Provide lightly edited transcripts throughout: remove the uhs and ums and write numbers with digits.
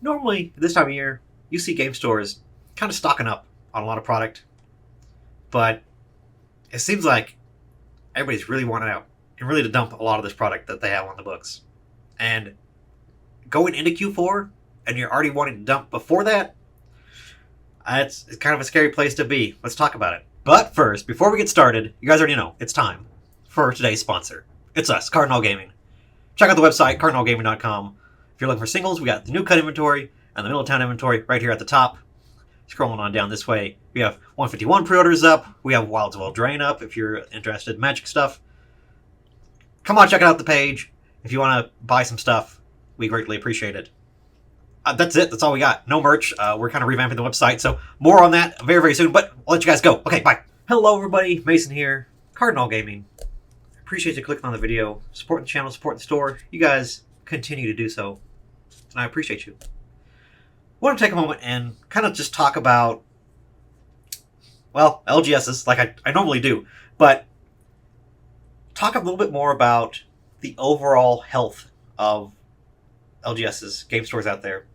Normally, this time of year, you see game stores kind of stocking up on a lot of product, but it seems like everybody's really wanting out and really to dump a lot of this product that they have on the books. And going into Q4, and you're already wanting to dump before that, it's kind of a scary place to be. Let's talk about it. But first, before we get started, you guys already know it's time for today's sponsor. It's us, Cardinal Gaming. Check out the website, cardinalgaming.com. If you're looking for singles, we got the new cut inventory and the middle of town inventory right here at the top. Scrolling on down this way, we have 151 pre-orders up. We have Wilds of Eldraine up if you're interested in Magic stuff. Come on, check out the page. If you want to buy some stuff, we greatly appreciate it. That's it. That's all we got. No merch. We're kind of revamping the website, so more on that very, very soon. But I'll let you guys go. Okay, bye. Hello, everybody. Mason here. Cardinal Gaming. Appreciate you clicking on the video, supporting the channel, supporting the store. You guys continue to do so, and I appreciate you. I want to take a moment and kind of just talk about, well, LGSs, like I normally do, but talk a little bit more about the overall health of LGSs, game stores out there,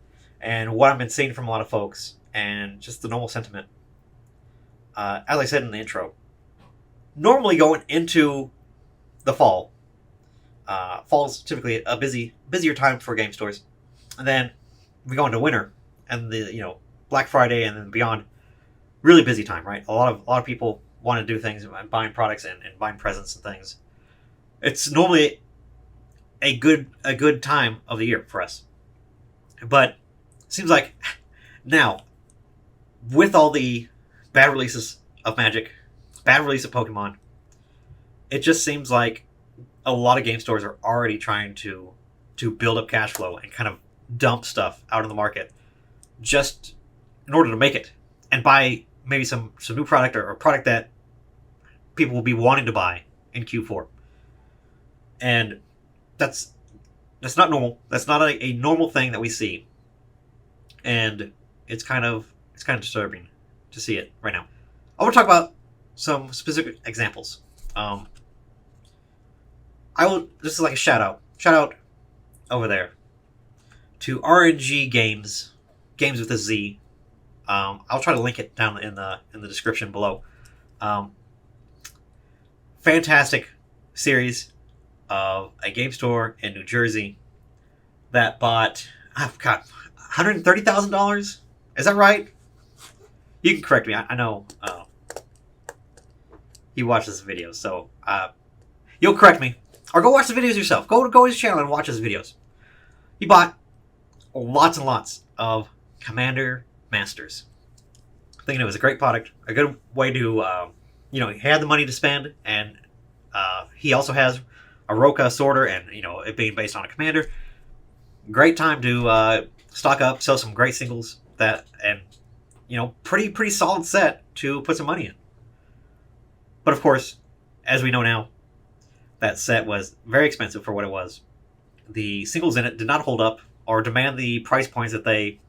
and what I've been seeing from a lot of folks, and just the normal sentiment. As I said in the intro, normally going into the fall, fall's typically a busier time for game stores, and then we go into winter, and the Black Friday and then beyond, really busy time, right? A lot of people want to do things, buying products and buying presents and things. It's normally a good time of the year for us, but it seems like now, with all the bad releases of Magic, bad release of Pokemon, it just seems like a lot of game stores are already trying to build up cash flow and kind of dump stuff out in the market just in order to make it and buy maybe some new product or product that people will be wanting to buy in Q4. And that's not normal. That's not a normal thing that we see. And it's kind of disturbing to see it right now. I want to talk about some specific examples. This is like a shout out over there to RNG Games with a Z. I'll try to link it down in the description below. Fantastic series of a game store in New Jersey that bought, $130,000. Is that right? You can correct me. I know he watches the videos, so you'll correct me, or go watch the videos yourself. Go to his channel and watch his videos. He bought lots and lots of Commander Masters, thinking it was a great product, a good way to, he had the money to spend, and he also has a Roka sorter, and it being based on a commander, great time to stock up, sell some great singles and pretty solid set to put some money in. But of course, as we know now, that set was very expensive for what it was. The singles in it did not hold up or demand the price points that they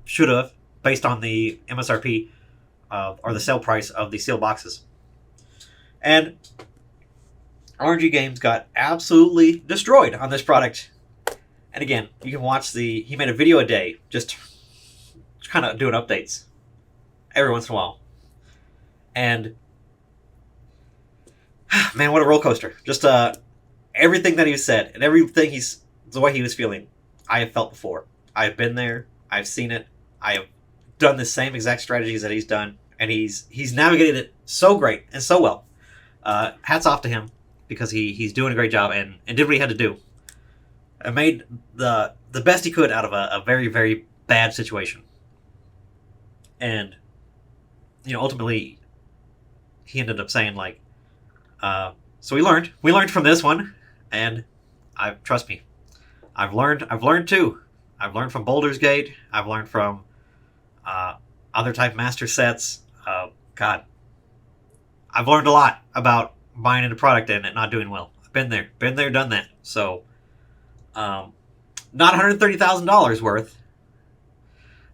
should have, based on the MSRP or the sale price of the sealed boxes. And RNG Games got absolutely destroyed on this product. And again, you can watch he made a video a day, just kind of doing updates every once in a while. And man, what a roller coaster. Just everything that he said and everything the way he was feeling, I have felt before. I've been there. I've seen it. I have done the same exact strategies that he's done, and he's navigated it so great and so well. Hats off to him, because he's doing a great job and did what he had to do. And made the best he could out of a very, very bad situation. And ultimately, he ended up saying, like, so we learned from this one, and trust me, I've learned too. I've learned from Baldur's Gate. I've learned from other type master sets. God, I've learned a lot about buying into product and it not doing well. I've been there, done that. So, not $130,000 worth,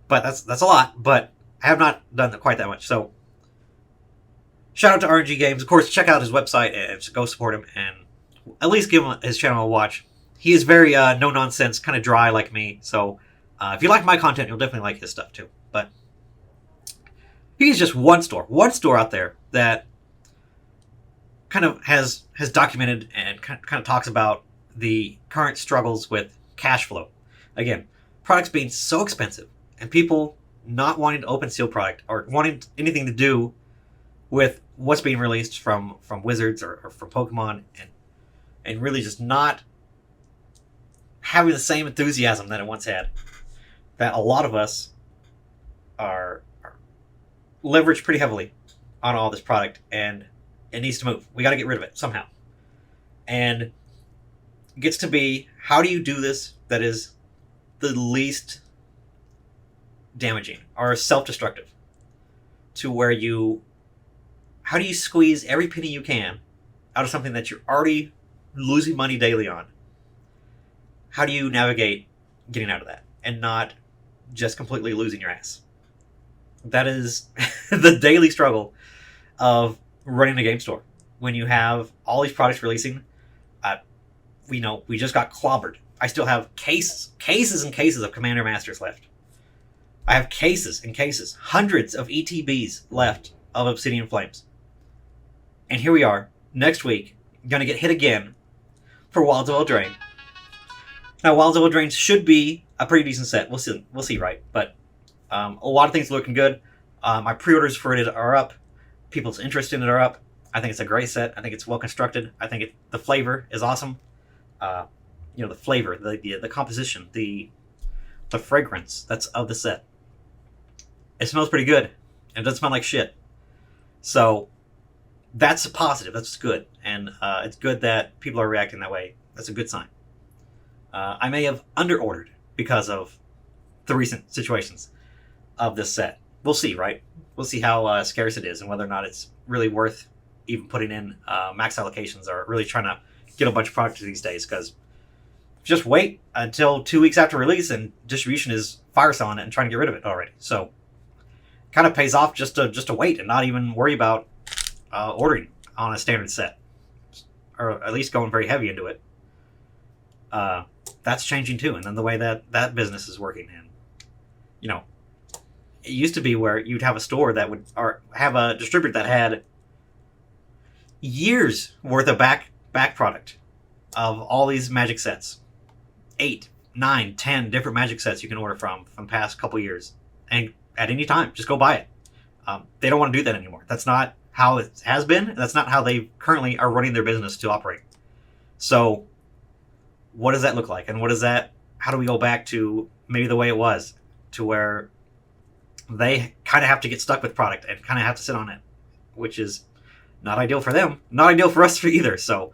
but that's a lot. But I have not done quite that much. So, shout out to RNG Games. Of course, check out his website and go support him, and at least give him his channel a watch. He is very no nonsense, kind of dry like me. So If you like my content, you'll definitely like his stuff too. But he's just one store out there that kind of has documented and kind of talks about the current struggles with cash flow. Again, products being so expensive and people not wanting to open seal product or wanting anything to do with what's being released from Wizards or from Pokemon, and really just not having the same enthusiasm that it once had. That a lot of us are leveraged pretty heavily on all this product, and it needs to move. We got to get rid of it somehow. And it gets to be, how do you do this that is the least damaging or self-destructive, to where how do you squeeze every penny you can out of something that you're already losing money daily on? How do you navigate getting out of that and not just completely losing your ass? That is the daily struggle of running a game store. When you have all these products releasing, we just got clobbered. I still have cases and cases of Commander Masters left. I have cases and cases, hundreds of ETBs left of Obsidian Flames. And here we are, next week, going to get hit again for Wilds of Eldraine. Now, Wilds of Eldraine should be a pretty decent set. We'll see, right? But a lot of things are looking good. My pre-orders for it are up. People's interest in it are up. I think it's a great set. I think it's well constructed. I think the flavor is awesome. The flavor, the composition, the fragrance that's of the set. It smells pretty good, and it doesn't smell like shit. So that's a positive. That's good, and it's good that people are reacting that way. That's a good sign. I may have under-ordered because of the recent situations of this set. We'll see, right? We'll see how scarce it is and whether or not it's really worth even putting in max allocations or really trying to get a bunch of products these days, because just wait until 2 weeks after release and distribution is fire selling it and trying to get rid of it already. So kind of pays off just to wait and not even worry about ordering on a standard set, or at least going very heavy into it. That's changing too, and then the way that business is working. And it used to be where you'd have a store that would, or have a distributor that had years worth of back product of all these Magic sets, 8, 9, 10 different Magic sets you can order from past couple years, and at any time just go buy it. They don't want to do that anymore. That's not how it has been. That's not how they currently are running their business to operate. So what does that look like? And how do we go back to maybe the way it was, to where they kind of have to get stuck with product and kind of have to sit on it, which is not ideal for them, not ideal for us either. So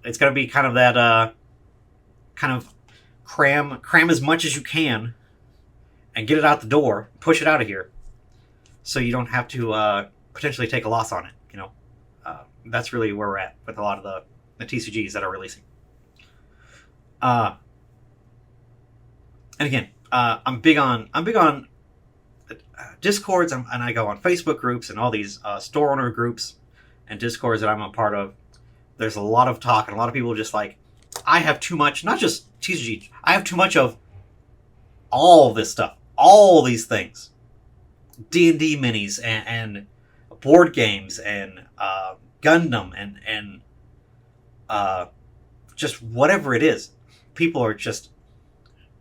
it's going to be kind of that kind of cram as much as you can and get it out the door, push it out of here, so you don't have to potentially take a loss on it. That's really where we're at with a lot of the TCGs that are releasing. And again, I'm big on Discords, and I go on Facebook groups and all these store owner groups and Discords that I'm a part of. There's a lot of talk, and a lot of people just like, I have too much, not just TCG, I have too much of all this stuff, all these things, D&D minis and board games and Gundam and just whatever it is. People are just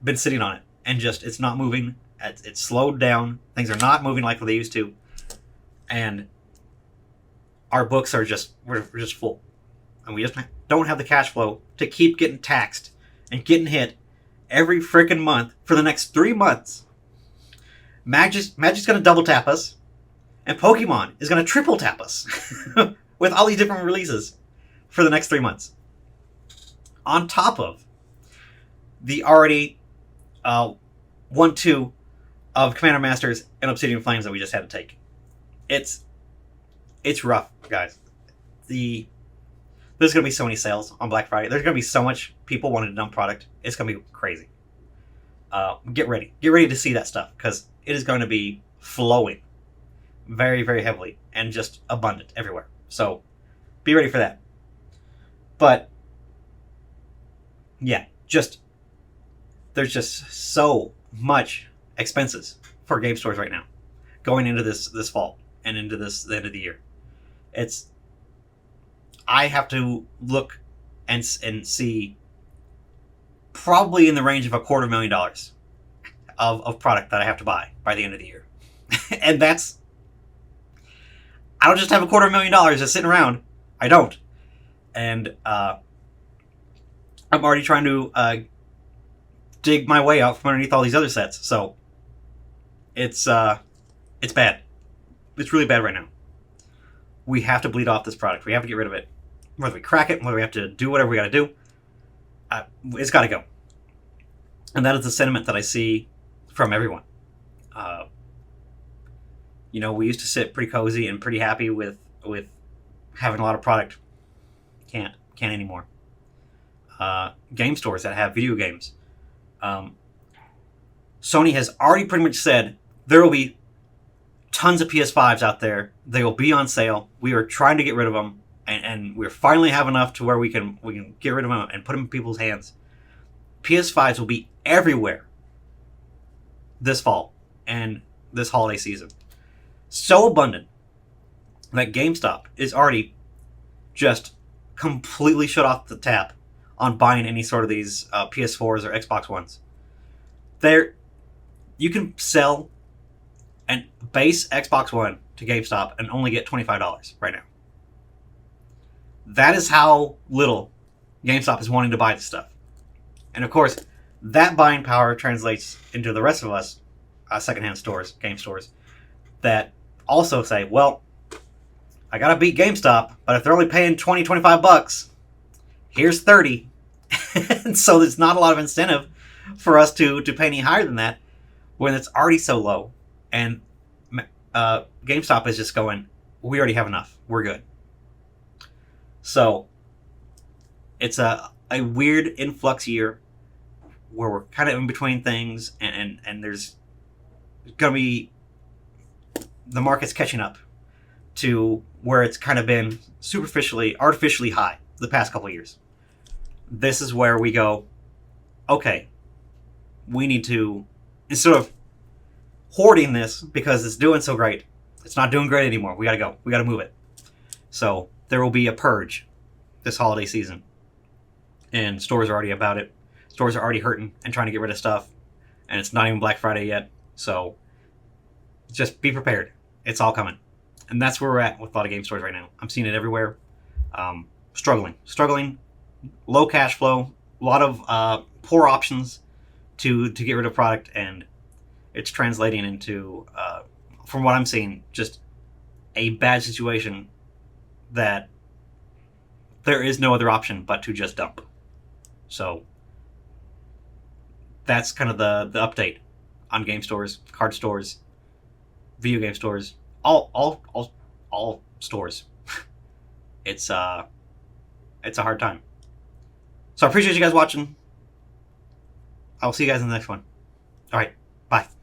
been sitting on it, and just it's not moving. It's slowed down. Things are not moving like they used to, and our books are we're just full, and we just don't have the cash flow to keep getting taxed and getting hit every freaking month for the next 3 months. Magic's going to double tap us, and Pokemon is going to triple tap us with all these different releases for the next 3 months, on top of the already 1-2 of Commander Masters and Obsidian Flames that we just had to take. It's rough, guys. There's going to be so many sales on Black Friday. There's going to be so much people wanting to dump product. It's going to be crazy. Get ready. Get ready to see that stuff, because it is going to be flowing very, very heavily and just abundant everywhere. So be ready for that. But yeah, just there's just so much expenses for game stores right now, going into this fall and into the end of the year. I have to look and see probably in the range of $250,000 of product that I have to buy by the end of the year. And I don't just have $250,000 just sitting around. I don't. And I'm already trying to dig my way out from underneath all these other sets. So it's bad. It's really bad right now. We have to bleed off this product. We have to get rid of it. Whether we crack it, whether we have to do whatever we got to do, it's got to go. And that is the sentiment that I see from everyone. We used to sit pretty cozy and pretty happy with having a lot of product. Can't anymore. Game stores that have video games. Sony has already pretty much said there will be tons of PS5s out there. They will be on sale. We are trying to get rid of them, and we finally have enough to where we can get rid of them and put them in people's hands. PS5s will be everywhere this fall and this holiday season. So abundant that GameStop is already just completely shut off the tap on buying any sort of these PS4s or Xbox Ones. You can sell a base Xbox One to GameStop and only get $25 right now. That is how little GameStop is wanting to buy this stuff. And of course, that buying power translates into the rest of us, secondhand stores, game stores, that also say, well, I gotta beat GameStop, but if they're only paying $20, $25, here's $30. And so there's not a lot of incentive for us to pay any higher than that when it's already so low. And GameStop is just going, we already have enough. We're good. So it's a weird influx year where we're kind of in between things, and there's going to be the market's catching up to where it's kind of been artificially high the past couple of years. This is where we go, okay, we need to, instead of hoarding this because it's doing so great, it's not doing great anymore. We got to go. We got to move it. So there will be a purge this holiday season. And stores are already about it. Stores are already hurting and trying to get rid of stuff. And it's not even Black Friday yet. So just be prepared. It's all coming. And that's where we're at with a lot of game stores right now. I'm seeing it everywhere. Struggling. Low cash flow. A lot of poor options to get rid of product. And it's translating into, from what I'm seeing, just a bad situation that there is no other option but to just dump. So that's kind of the update on game stores, card stores, video game stores, all stores. It's a hard time. So I appreciate you guys watching. I'll see you guys in the next one. All right, bye.